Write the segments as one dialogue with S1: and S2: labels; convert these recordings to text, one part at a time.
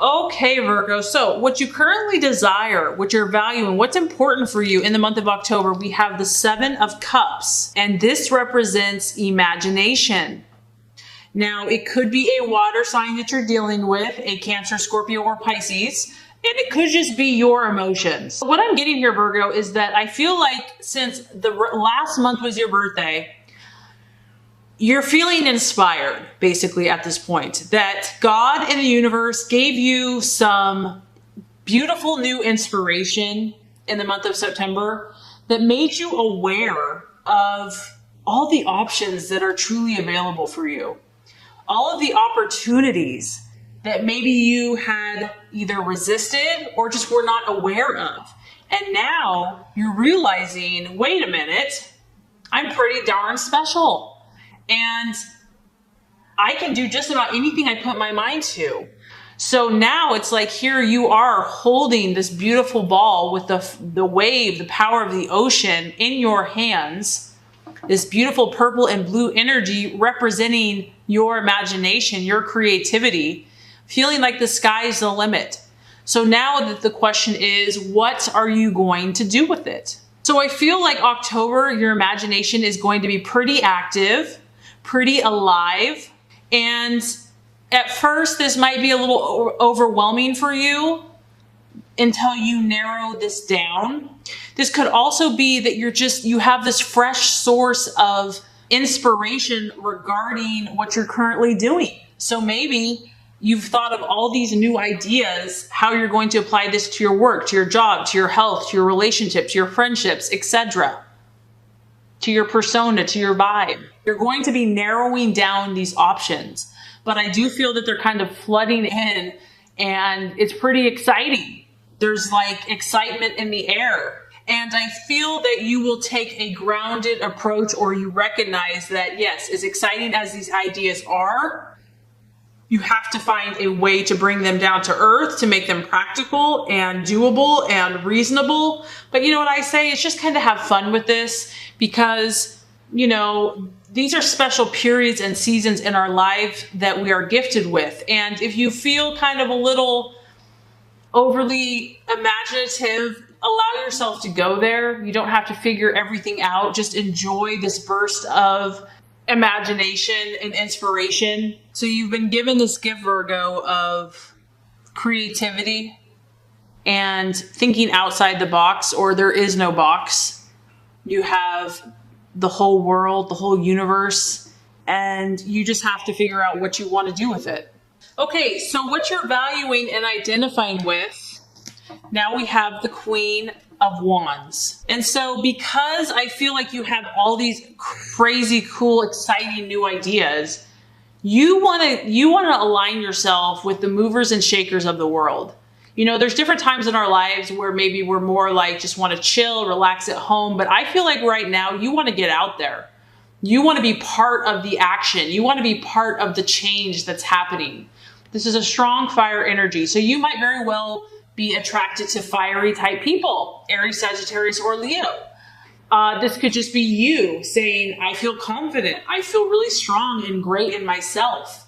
S1: Okay, Virgo. So what you currently desire, what you're valuing, what's important for you in the month of October, we have the Seven of Cups, and this represents imagination. Now, it could be a water sign that you're dealing with, a Cancer, Scorpio, or Pisces, and it could just be your emotions. What I'm getting here, Virgo, is that I feel like since the last month was your birthday, you're feeling inspired, basically, at this point, that God and the universe gave you some beautiful new inspiration in the month of September that made you aware of all the options that are truly available for you. All of the opportunities that maybe you had either resisted or just were not aware of. And now you're realizing, wait a minute, I'm pretty darn special. And I can do just about anything I put my mind to. So now it's like here you are holding this beautiful ball with the wave, the power of the ocean in your hands. This beautiful purple and blue energy representing your imagination, your creativity, feeling like the sky's the limit. So now that the question is, what are you going to do with it? So I feel like October, your imagination is going to be pretty active, pretty alive. And at first, this might be a little overwhelming for you until you narrow this down. This could also be that you have this fresh source of inspiration regarding what you're currently doing. So maybe you've thought of all these new ideas, how you're going to apply this to your work, to your job, to your health, to your relationships, your friendships, etc., to your persona, to your vibe. You're going to be narrowing down these options, but I do feel that they're kind of flooding in and it's pretty exciting. There's like excitement in the air. And I feel that you will take a grounded approach, or you recognize that, yes, as exciting as these ideas are, you have to find a way to bring them down to earth, to make them practical and doable and reasonable. But you know what I say? It's just kind of have fun with this because, you know, these are special periods and seasons in our life that we are gifted with. And if you feel kind of a little overly imaginative, allow yourself to go there. You don't have to figure everything out. Just enjoy this burst of imagination and inspiration. So you've been given this gift, Virgo, of creativity and thinking outside the box, or there is no box. You have the whole world, the whole universe, and you just have to figure out what you want to do with it. Okay, so what you're valuing and identifying with, now we have the Queen of Wands. And so because I feel like you have all these crazy, cool, exciting new ideas, you want to align yourself with the movers and shakers of the world. You know, there's different times in our lives where maybe we're more like just want to chill, relax at home. But I feel like right now you want to get out there. You want to be part of the action. You want to be part of the change that's happening. This is a strong fire energy. So you might very well be attracted to fiery type people, Aries, Sagittarius, or Leo. This could just be you saying, I feel confident. I feel really strong and great in myself.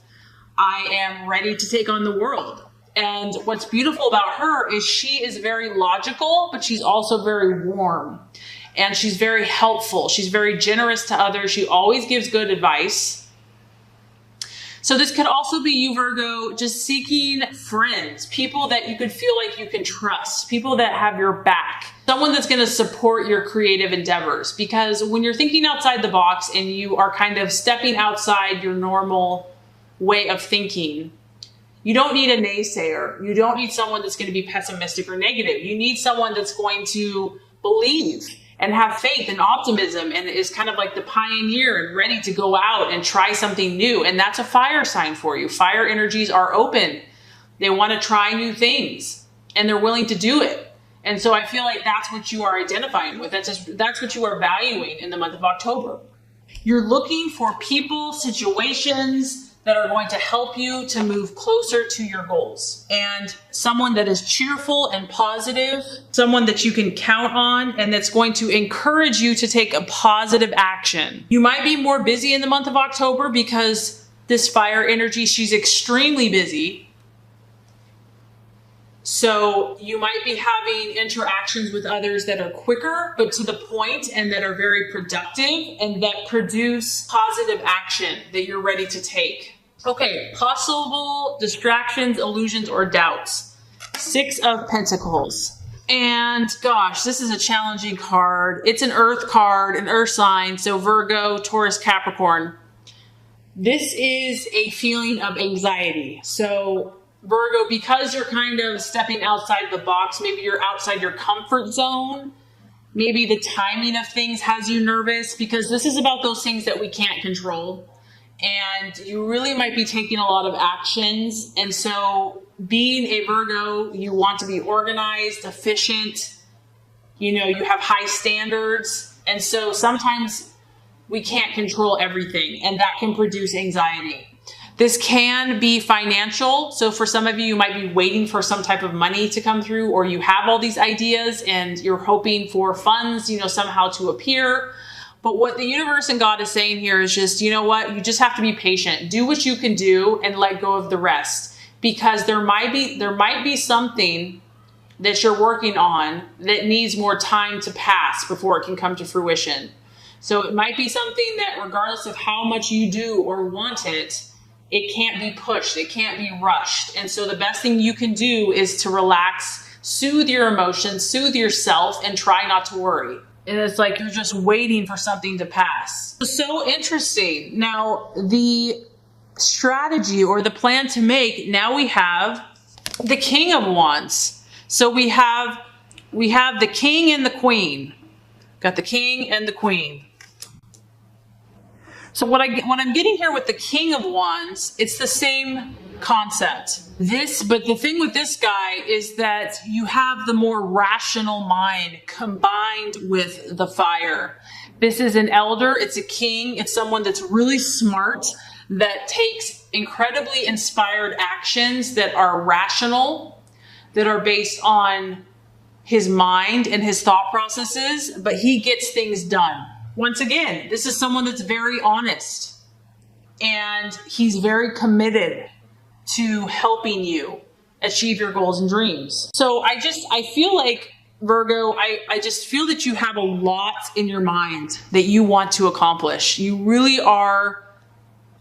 S1: I am ready to take on the world. And what's beautiful about her is she is very logical, but she's also very warm. And she's very helpful. She's very generous to others. She always gives good advice. So this could also be you, Virgo, just seeking friends, people that you could feel like you can trust, people that have your back, someone that's going to support your creative endeavors. Because when you're thinking outside the box and you are kind of stepping outside your normal way of thinking, you don't need a naysayer. You don't need someone that's going to be pessimistic or negative. You need someone that's going to believe and have faith and optimism and is kind of like the pioneer and ready to go out and try something new. And that's a fire sign for you. Fire energies are open. They want to try new things and they're willing to do it. And so I feel like that's what you are identifying with. That's what you are valuing in the month of October. You're looking for people, situations that are going to help you to move closer to your goals. And someone that is cheerful and positive, someone that you can count on, and that's going to encourage you to take a positive action. You might be more busy in the month of October because this fire energy, she's extremely busy. So you might be having interactions with others that are quicker, but to the point, and that are very productive and that produce positive action that you're ready to take. Okay, possible distractions, illusions, or doubts. 6 of Pentacles. And gosh, this is a challenging card. It's an earth card, an earth sign. So Virgo, Taurus, Capricorn. This is a feeling of anxiety. So Virgo, because you're kind of stepping outside the box, maybe you're outside your comfort zone. Maybe the timing of things has you nervous, because this is about those things that we can't control. And you really might be taking a lot of actions. And so being a Virgo, you want to be organized, efficient, you have high standards. And so sometimes we can't control everything, and that can produce anxiety. This can be financial. So for some of you, you might be waiting for some type of money to come through, or you have all these ideas and you're hoping for funds, somehow to appear. But what the universe and God is saying here is just, you just have to be patient. Do what you can do and let go of the rest, because there might be something that you're working on that needs more time to pass before it can come to fruition. So it might be something that, regardless of how much you do or want it, it can't be pushed. It can't be rushed. And so the best thing you can do is to relax, soothe your emotions, soothe yourself, and try not to worry. And it's like you're just waiting for something to pass. So interesting. Now, the strategy or the plan to make, now we have the King of Wands. So we have the King and the Queen. Got the King and the Queen. So what I'm getting here with the King of Wands, it's the same concept. But the thing with this guy is that you have the more rational mind combined with the fire. This is an elder, it's a king, it's someone that's really smart, that takes incredibly inspired actions that are rational, that are based on his mind and his thought processes, but he gets things done. Once again, this is someone that's very honest, and he's very committed to helping you achieve your goals and dreams. So I feel like, Virgo, I just feel that you have a lot in your mind that you want to accomplish. You really are,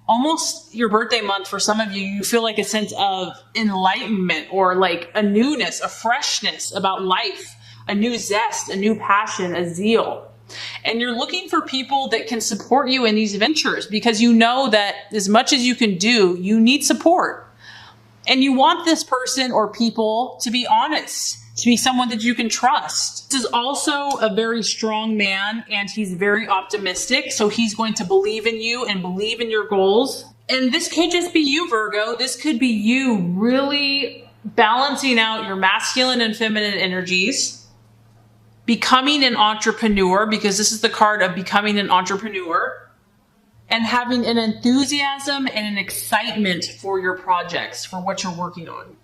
S1: almost your birthday month for some of you, you feel like a sense of enlightenment, or like a newness, a freshness about life, a new zest, a new passion, a zeal. And you're looking for people that can support you in these ventures, because you know that as much as you can do, you need support. And you want this person or people to be honest, to be someone that you can trust. This is also a very strong man, and he's very optimistic. So he's going to believe in you and believe in your goals. And this could just be you, Virgo. This could be you really balancing out your masculine and feminine energies, becoming an entrepreneur, because this is the card of becoming an entrepreneur, and having an enthusiasm and an excitement for your projects, for what you're working on.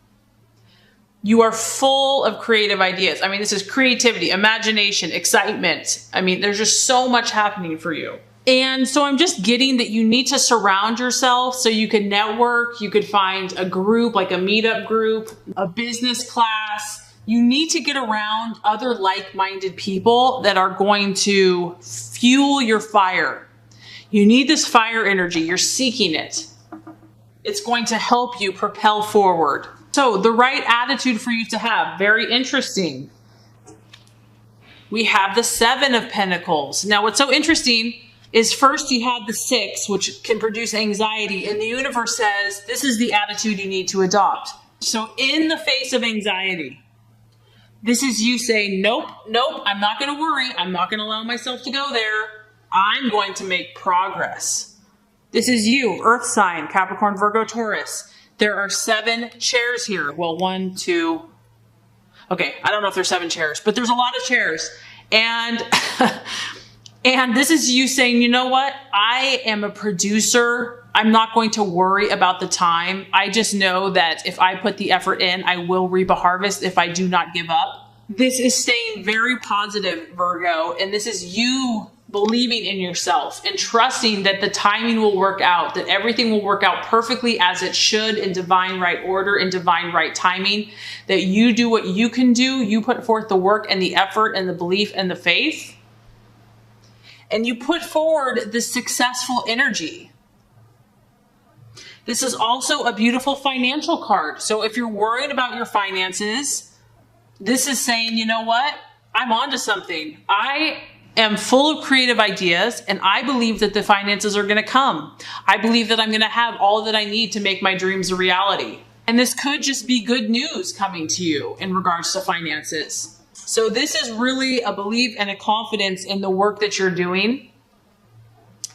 S1: You are full of creative ideas. I mean, this is creativity, imagination, excitement. I mean, there's just so much happening for you. And so I'm just getting that you need to surround yourself so you can network. You could find a group, like a meetup group, a business class. You need to get around other like-minded people that are going to fuel your fire. You need this fire energy. You're seeking it. It's going to help you propel forward. So the right attitude for you to have, very interesting. We have the 7 of Pentacles. Now, what's so interesting is first you had the 6, which can produce anxiety. And the universe says, this is the attitude you need to adopt. So in the face of anxiety, this is you saying, nope, I'm not going to worry. I'm not going to allow myself to go there. I'm going to make progress. This is you, Earth sign, Capricorn, Virgo, Taurus. There are 7 chairs here. Well, 1, 2. Okay, I don't know if there's 7 chairs, but there's a lot of chairs. And, and this is you saying, you know what? I am a producer. I'm not going to worry about the time. I just know that if I put the effort in, I will reap a harvest if I do not give up. This is staying very positive, Virgo. And this is you believing in yourself and trusting that the timing will work out, that everything will work out perfectly as it should in divine right order, in divine right timing, that you do what you can do, you put forth the work and the effort and the belief and the faith, and you put forward this successful energy. This is also a beautiful financial card. So if you're worried about your finances, this is saying, you know what? I'm onto something. I am full of creative ideas, and I believe that the finances are going to come. I believe that I'm going to have all that I need to make my dreams a reality. And this could just be good news coming to you in regards to finances. So this is really a belief and a confidence in the work that you're doing,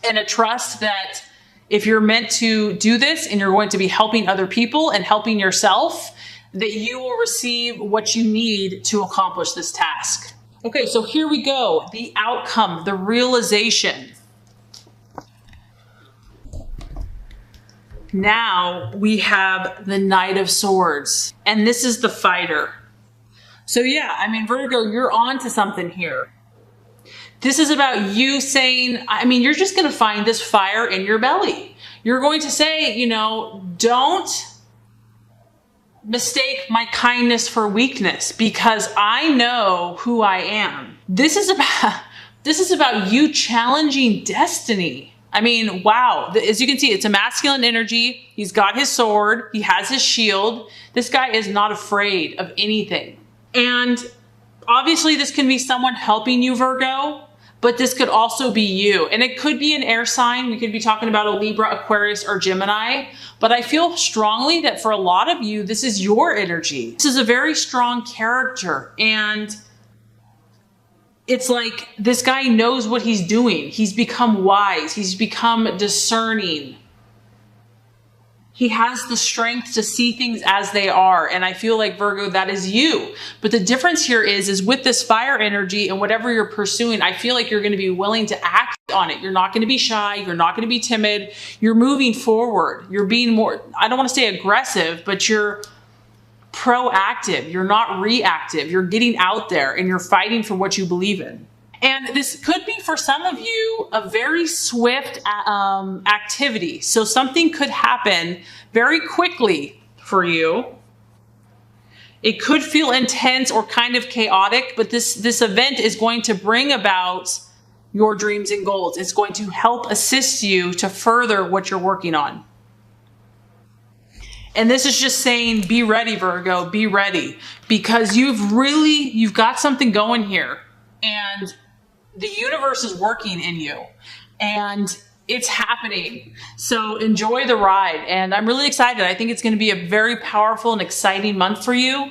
S1: and a trust that if you're meant to do this and you're going to be helping other people and helping yourself, that you will receive what you need to accomplish this task. Okay, so here we go. The outcome, the realization. Now we have the Knight of Swords, and this is the fighter. So yeah, I mean, Virgo, you're on to something here. This is about you saying, I mean, you're just going to find this fire in your belly. You're going to say, you know, don't mistake my kindness for weakness, because I know who I am. This is about you challenging destiny. I mean, wow. As you can see, it's a masculine energy. He's got his sword. He has his shield. This guy is not afraid of anything. And obviously this can be someone helping you, Virgo, but this could also be you. And it could be an air sign. We could be talking about a Libra, Aquarius, or Gemini. But I feel strongly that for a lot of you, this is your energy. This is a very strong character. And it's like this guy knows what he's doing. He's become wise. He's become discerning. He has the strength to see things as they are. And I feel like, Virgo, that is you. But the difference here is with this fire energy and whatever you're pursuing, I feel like you're going to be willing to act on it. You're not going to be shy. You're not going to be timid. You're moving forward. You're being more, I don't want to say aggressive, but you're proactive. You're not reactive. You're getting out there and you're fighting for what you believe in. And this could be for some of you a very swift activity. So something could happen very quickly for you. It could feel intense or kind of chaotic, but this event is going to bring about your dreams and goals. It's going to help assist you to further what you're working on. And this is just saying, be ready, Virgo, be ready, because you've got something going here, and the universe is working in you, and it's happening. So enjoy the ride. And I'm really excited. I think it's going to be a very powerful and exciting month for you.